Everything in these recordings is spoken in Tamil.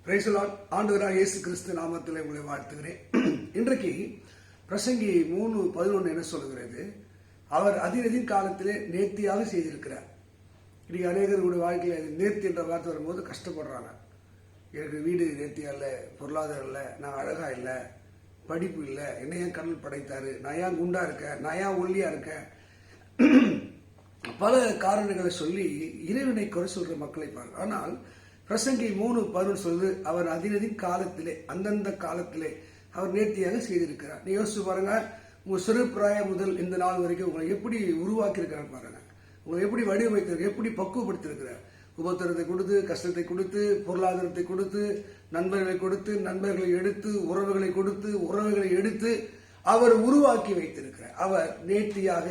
Praise the Lord. ஆண்டவராகிய இயேசு கிறிஸ்து நாமத்தில் உங்களை வாழ்த்துகிறேன். இன்றைக்கு பிரசங்கி 3:11 என்ன சொல்லுகிறது? அவர் அதினதின் காலத்திலே நேர்த்தியாக செய்திருக்கிறார். இன்னைக்கு அநேகருடைய வாழ்க்கையில் நேர்த்தி என்ற வார்த்தை வரும்போது கஷ்டப்படுறாங்க. எனக்கு வீடு நேர்த்தியா இல்லை, பொருளாதாரம் இல்லை, நான் அழகா இல்லை, படிப்பு இல்லை, என்ன ஏன் கடல் படைத்தாரு, நான் ஏன் குண்டா இருக்கேன், நான் ஏன் ஒல்லியா இருக்கேன், பல காரணங்களை சொல்லி இறைவனை குறை சொல்ற மக்களை பாருங்க. ஆனால் பிரசங்கி 3:11 சொல்லுது, அவர் அதினதின் காலத்திலே, அந்தந்த காலத்திலே அவர் நேர்த்தியாக செய்திருக்கிறார். நீ யோசிச்சு பாருங்க, உங்க சிறு பிராயம் முதல் இந்த நாள் வரைக்கும் உங்களை எப்படி உருவாக்கி இருக்கிறார் பாருங்க. உங்களை எப்படி வடிவமைத்திருக்க, எப்படி பக்குவப்படுத்திருக்கிறார். உபத்திரத்தை கொடுத்து, கஷ்டத்தை கொடுத்து, பொருளாதாரத்தை கொடுத்து, நண்பர்களை கொடுத்து, நண்பர்களை எடுத்து, உறவுகளை கொடுத்து, உறவுகளை எடுத்து அவர் உருவாக்கி வைத்திருக்கிறார். அவர் நேர்த்தியாக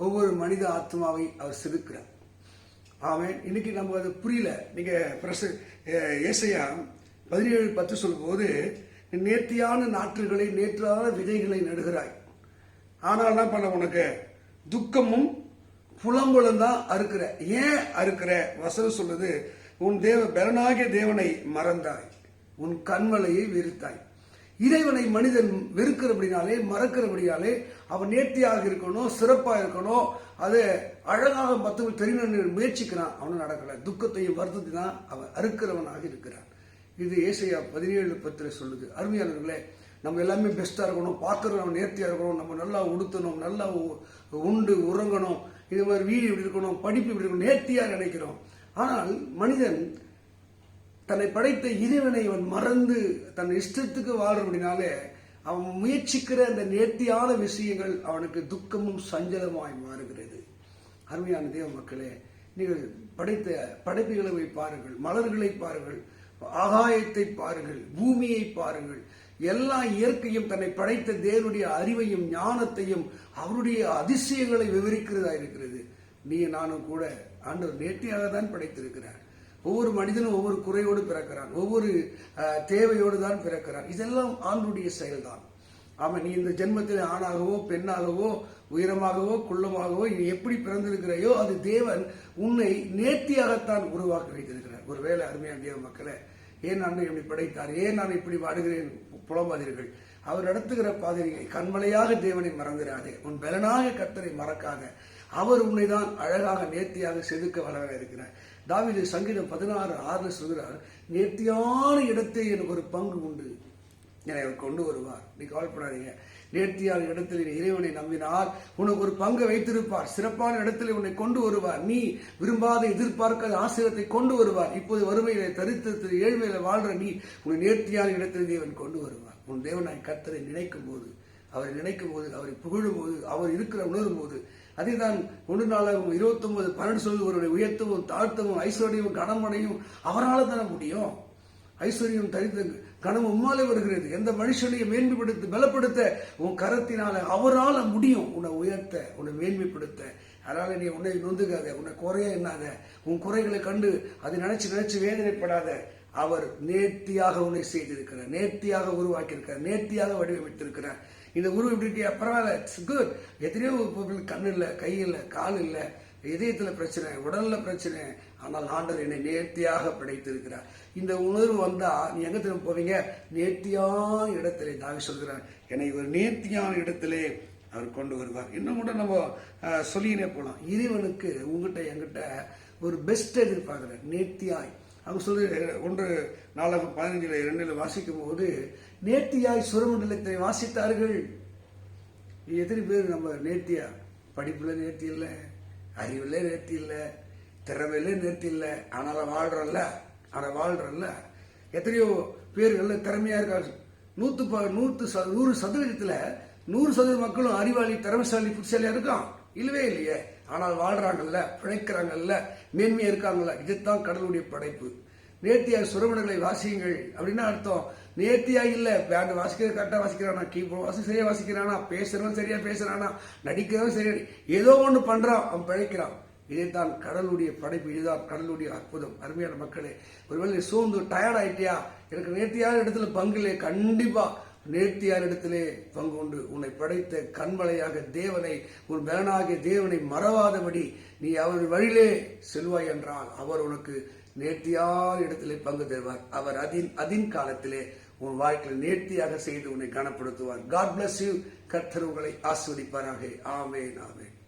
ஒவ்வொரு மனித ஆத்மாவை அவர் செதுக்கிறார். ஆமென். இன்னைக்கு நம்ம அது புரியல. நீங்க ஏசாயா 17:10 சொல்லும் போது, நேர்த்தியான நாற்றுகளை, நேர்த்தியான விதைகளை நடுகிறாய், ஆனால் என்ன பண்ண, உனக்கு துக்கமும் புலம்பலும் தான் அறுக்கிற. ஏன் அறுக்கிற? வசனம் சொல்லுது, உன் பலனாகிய தேவனை மறந்தாய், உன் கண்மலையை வெறுத்தாய். இறைவனை மனிதன் வெறுக்கிறபடினாலே, மறக்கிறபடினாலே, அவன் நேர்த்தியாக இருக்கணும், சிறப்பாக இருக்கணும், அது அழகாக மற்றவங்க தெரியணும்னு முயற்சிக்கிறான். அவனும் நடக்கல. துக்கத்தையும் வருத்தத்தையும் தான் அவன் அறுக்கிறவனாக இருக்கிறான். இது ஏசாயா 17:10 சொல்லுது. அருமையானவர்களே, நம்ம எல்லாமே பெஸ்டா இருக்கணும், பார்க்கறவங்க நேர்த்தியா இருக்கணும், நம்ம நல்லா உடுத்தணும், நல்லா உண்டு உறங்கணும், இது மாதிரி வீடு இப்படி இருக்கணும், படிப்பு இப்படி இருக்கணும், நேர்த்தியா நினைக்கிறோம். ஆனால் மனிதன் தன்னை படைத்த இறைவனை அவன் மறந்து தன் இஷ்டத்துக்கு வாழ்றபடினாலே அவன் முயற்சிக்கிற அந்த நேர்த்தியான விஷயங்கள் அவனுக்கு துக்கமும் சஞ்சலமாய் மாறுகிறது. அருமையான தேவ மக்களே, நீங்கள் படைத்த படைப்புகளை பாருங்கள், மலர்களை பாருங்கள், ஆகாயத்தை பாருங்கள், பூமியை பாருங்கள். எல்லா இயற்கையும் தன்னை படைத்த தேவனுடைய அறிவையும் ஞானத்தையும் அவருடைய அதிசயங்களை விவரிக்கிறதா இருக்கிறது. நீ நானும் கூட ஆண்டவர் நேர்த்தியாக தான் படைத்திருக்கிறார். ஒவ்வொரு மனிதனும் ஒவ்வொரு குறையோடு பிறக்கிறான், ஒவ்வொரு தேவையோடு தான் பிறக்கிறான். இதெல்லாம் ஆண்டுடைய செயல்தான். ஆமா, நீ இந்த ஜென்மத்தில் ஆணாகவோ பெண்ணாகவோ உயரமாகவோ குள்ளமாகவோ நீ எப்படி பிறந்திருக்கிறாயோ அது தேவன் உன்னை நேர்த்தியாகத்தான் உருவாக்கி வைத்திருக்கிறார். ஒருவேளை அருமையான தேவ மக்களே, ஏன் நான் இப்படி படைத்தார், ஏன் நான் இப்படி வாடுகிறேன் புலம்பாதீர்கள். அவர் நடத்துகிற பாதையை கண்மலையாக தேவனை மறந்துடாதே, உன் பலனாக கர்த்தரை மறக்காத. அவர் உன்னை தான் அழகாக நேர்த்தியாக செதுக்க வளர இருக்கிறார். தாவீது சங்கீதம் 16:6 சொல்கிறார், நேர்த்தியான இடத்தை எனக்கு ஒரு பங்கு உண்டு, என்னை அவர் கொண்டு வருவார். நீ கவலைப்படாதீங்க. நேர்த்தியான இடத்தில் இறைவனை நம்பினால் உனக்கு ஒரு பங்கை வைத்திருப்பார். சிறப்பான இடத்துல உன்னை கொண்டு வருவார். நீ விரும்பாத எதிர்பார்க்காத ஆசீர்வாதத்தை கொண்டு வருவார். இப்போது வறுமையில, தரித்திரத்தில், ஏழ்மையில வாழ்ற நீ உன்னை நேர்த்தியான இடத்தில் தேவன் கொண்டு வருவார். உன் தேவனாய் கர்த்தரை நினைக்கும் போது, அவரை நினைக்கும் போது, அவரை புகழும் போது, அவர் இருக்கிற உணரும் போது, அதே தான் 1 நாளாகவும் 29:12 சொல்லி ஒருவரை உயர்த்தவும் தாழ்த்தவும் ஐஸ்வர்யமும் கனமடையும் அவரால் தானே முடியும். ஐஸ்வர்யம் தரித்த கனவு உம்மாலே வருகிறது. எந்த மனுஷனையும் மேன்மைப்படுத்த பலப்படுத்த உன் கரத்தினால அவரால் முடியும். உன்னை உயர்த்த, உன்னை மேன்மைப்படுத்த. அதனால நீ உன்னை நொந்துக்காத, உன்னை குறைய எண்ணாத, உன் குறைகளை கண்டு அதை நினைச்சு வேதனைப்படாத. அவர் நேர்த்தியாக உன்னை செய்திருக்கிறார், நேர்த்தியாக உருவாக்கி இருக்கிறார், நேர்த்தியாக வடிவமைத்திருக்கிறார். இந்த உருவம் எப்படி இருக்கியா? பரவாயில்ல, இட்ஸ் குட். எத்தனையோ கண்ணு இல்லை, கை இல்லை, கால் இல்லை, இதயத்துல பிரச்சனை, உடல்ல பிரச்சனை, ஆனால் ஆண்டவர் என்னை நேர்த்தியாக படைத்திருக்கிறார். இந்த உணர்வு வந்தா நீ எங்க திரும்ப போவீங்க? நேர்த்தியான இடத்திலே. தாவீது சொல்கிறார், என்னை ஒரு நேர்த்தியான இடத்திலே அவர் கொண்டு வருவார். இன்னும் கூட நம்ம சொல்லினே போலாம். இறைவனுக்கு உங்ககிட்ட எங்கிட்ட ஒரு பெஸ்ட் எதிர்பார்க்கிறார், நேர்த்தியாய். அவங்க சொல்லி 1:4-15 வாசிக்கும் போது, நேர்த்தியாய் சுரமண்டலத்தை வாசித்தார்கள். எத்தனை பேர் நம்ம நேர்த்தியா? படிப்புல நேர்த்தி இல்லை, அறிவுல நேர்த்தி இல்லை, திறமையில நேர்த்தி இல்லை, ஆனால் வாழ்றல்ல. எத்தனையோ பேர் நல்ல திறமையா இருக்காங்க. 100% 100% மக்களும் அறிவாளி, திறமைசாலி, புத்திசாலியா இருக்கான்? இல்லவே இல்லையே. ஆனால் வாழ்றாங்கல்ல, பிழைக்கிறாங்கல்ல, மேன்மையா இருக்காங்கல்ல. இதுதான் கடவுளுடைய படைப்பு. நேர்த்தியாக சுரமண்டங்களை வாசியுங்கள் அப்படின்னா அர்த்தம், நேர்த்தியா இல்ல, பேண்ட் வாசிக்கிறது கரெக்டா வாசிக்கிறானா, கீபோர்டு வாசி சரியா வாசிக்கிறானா, பேசுறவன் சரியா பேசுறானா, நடிக்கிறவன் சரியா, ஏதோ ஒண்ணு பண்றான், அவன் பிழைக்கிறான். இதைத்தான் கடவுளுடைய படைப்பு, இதுதான் கடவுளுடைய அற்புதம். அருமையான மக்களே, ஒருவேளை சோர்ந்து டயர்ட் ஆயிட்டியா, எனக்கு நேர்த்தியான இடத்துல பங்குலே, கண்டிப்பா நேர்த்தியான இடத்திலே பங்கு உண்டு. உன்னை படைத்த கண்மலையாக தேவனை, உன் பலனாகிய தேவனை மறவாதபடி நீ அவர் வழியிலே செல்வாய் என்றால் அவர் உனக்கு நேர்த்தியான இடத்திலே பங்கு தருவார். அவர் அதின் காலத்திலே உன் வாழ்க்கையில் நேர்த்தியாக செய்து உன்னை கனப்படுத்துவார். God bless you. கர்த்தர் உங்களை ஆசீர்வதிப்பாராக. ஆமென், ஆமென்.